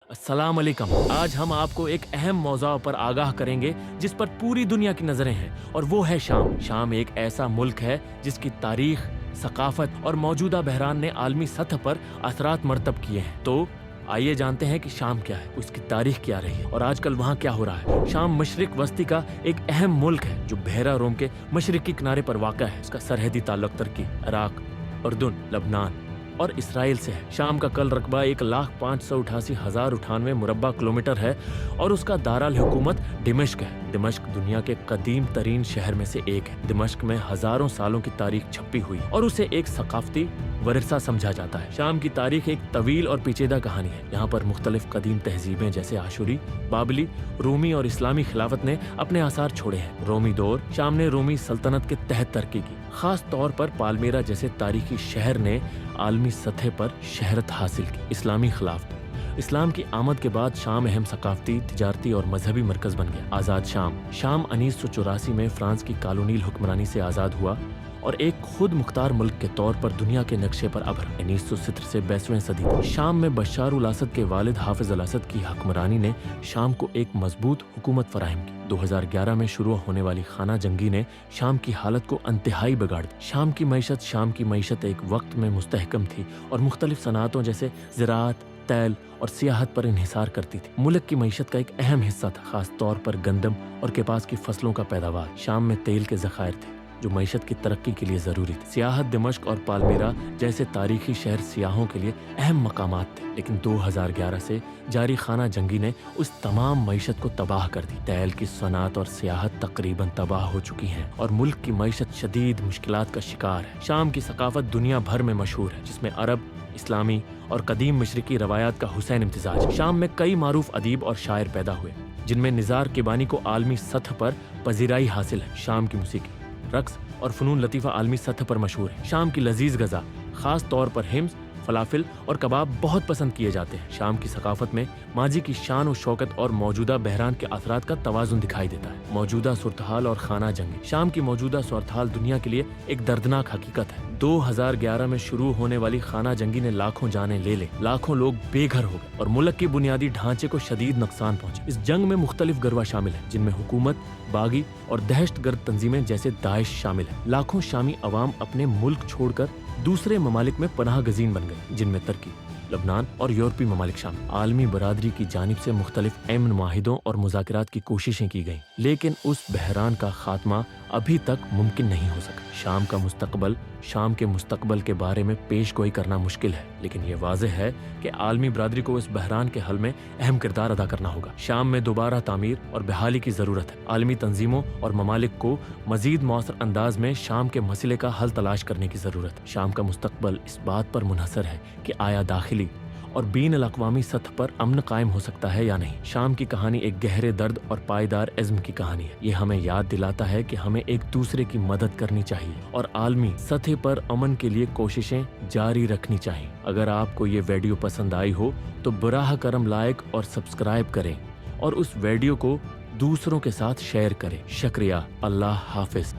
अस्सलाम वालेकुम। आज हम आपको एक अहम मौज़ू पर आगाह करेंगे जिस पर पूरी दुनिया की नज़रें हैं, और वो है शाम। शाम एक ऐसा मुल्क है जिसकी तारीख, सकाफत और मौजूदा बहरान ने आलमी सतह पर असरात मरतब किए हैं। तो आइए जानते हैं कि शाम क्या है, उसकी तारीख क्या रही है और आजकल वहाँ क्या हो रहा है। शाम मशरिक वस्ती का एक अहम मुल्क है जो बहरा रोम के मशरिकी किनारे पर वाक़ा है। इसका सरहदी ताल्लुक तुर्की, इराक, उर्दून, लबनान और इसराइल से है। शाम का कुल रकबा 1,588,098 मुरब्बा किलोमीटर है और उसका दारुल हुकूमत दिमश्क है। दिमश्क दुनिया के कदीम तरीन शहर में से एक है। दिमश्क में हजारों सालों की तारीख छपी हुई और उसे एक सकाफती वरसा समझा जाता है। शाम की तारीख एक तवील और पेचीदा कहानी है। यहाँ पर मुख्तलिफ कदीम तहजीबें जैसे आशुरी, बाबली, रूमी और इस्लामी खिलाफत ने अपने आसार छोड़े हैं। रोमी दौर, शाम ने रोमी सल्तनत के तहत तरक्की की। खास तौर पर पालमीरा जैसे तारीखी शहर ने आलमी सतह पर शहरत हासिल की। इस्लामी खिलाफत, इस्लाम की आमद के बाद शाम अहम सकाफती, तिजारती और मजहबी मरकज बन गया। आज़ाद शाम, शाम 1984 में फ्रांस की कॉलोनियल हुक्मरानी से आज़ाद हुआ और एक खुद मुख्तार मुल्क के तौर पर दुनिया के नक्शे पर अभर। 1970 से 20वीं सदी तक शाम में बशार उल असद के वालिद हाफिज अल असद की हुक्मरानी ने शाम को एक मजबूत हुकूमत फराहम की। 2011 में शुरू होने वाली खाना जंगी ने शाम की हालत को इंतहाई बिगाड़ दी। शाम की मईशत एक वक्त में मुस्तहकम थी और मुख्तलिफ सनातों जैसे ज़राअत, तेल और सियाहत पर इन्हिसार करती थी। मुल्क की मईशत का एक अहम हिस्सा था, खास तौर पर गंदम और कपास की फसलों का पैदावार। शाम में तेल के ज़खायर थे जो मईशत की तरक्की के लिए ज़रूरी थे। सियाहत, दिमश्क और पालमीरा जैसे तारीखी शहर सियाहों के लिए अहम मकामात थे, लेकिन 2011 से जारी खाना जंगी ने उस तमाम मईशत को तबाह कर दी। तेल की सनात और सियाहत तकरीबन तबाह हो चुकी हैं और मुल्क की मईशत शदीद मुश्किलात का शिकार है। शाम की सकाफत दुनिया भर में मशहूर है, जिसमें अरब, इस्लामी और कदीम मशरिकी रवायात का हुसैन इम्तिजाज है। शाम में कई मारूफ अदीब और शायर पैदा हुए, जिनमें निज़ार किबानी को आलमी सतह पर पजीराई हासिल है। शाम की मूसीकी, रक्स और फनून लतीफ़ा आलमी सतह पर मशहूर है। शाम की लजीज गज़ा, खास तौर पर हिम्स, फलाफिल और कबाब बहुत पसंद किए जाते हैं। शाम की सकाफत में माजी की शान और शौकत और मौजूदा बहरान के असरात का तवाज़ुन दिखाई देता है। मौजूदा सूरतहाल और खाना जंगी, शाम की मौजूदा सूरतहाल दुनिया के लिए एक दर्दनाक हकीकत है। 2011 में शुरू होने वाली खाना जंगी ने लाखों जानें ले लाखों लोग बेघर हो गए और मुल्क की बुनियादी ढांचे को शदीद नुकसान पहुंचे। इस जंग में मुख्तलिफ गरवा शामिल है, जिनमें हुकूमत, बागी और दहशतगर्द तंजीमें जैसे दाइश शामिल है। लाखों शामी अवाम अपने मुल्क छोड़कर दूसरे ममालिक में पनाह गजीन बन गए, जिनमें तुर्की, लबनान और यूरोपीय ममालिक शामिल। आलमी बरादरी की जानिब से मुख्तलिफ अमन माहिदों और मुज़ाकरात की कोशिशें की गईं, लेकिन उस बहरान का खात्मा अभी तक मुमकिन नहीं हो सका। शाम के मुस्तकबल के बारे में पेश गोई करना मुश्किल है, लेकिन ये वाज़ेह है कि आलमी बरादरी को इस बहरान के हल में अहम किरदार अदा करना होगा। शाम में दोबारा तामीर और बहाली की ज़रूरत है। आलमी तंजीमों और ममालिक को मज़ीद मौसर अंदाज में शाम के मसले का हल तलाश करने की ज़रूरत है। शाम का मुस्तकबल इस बात पर मुनहसर है कि आया दाखिली और बीन अल-अक़वामी सतह पर अमन कायम हो सकता है या नहीं। शाम की कहानी एक गहरे दर्द और पायदार इज़्म की कहानी है। ये हमें याद दिलाता है कि हमें एक दूसरे की मदद करनी चाहिए और आलमी सतह पर अमन के लिए कोशिशें जारी रखनी चाहिए। अगर आपको ये वीडियो पसंद आई हो तो बराह करम लाइक और सब्सक्राइब करें और उस वीडियो को दूसरों के साथ शेयर करें। शुक्रिया। अल्लाह हाफिज।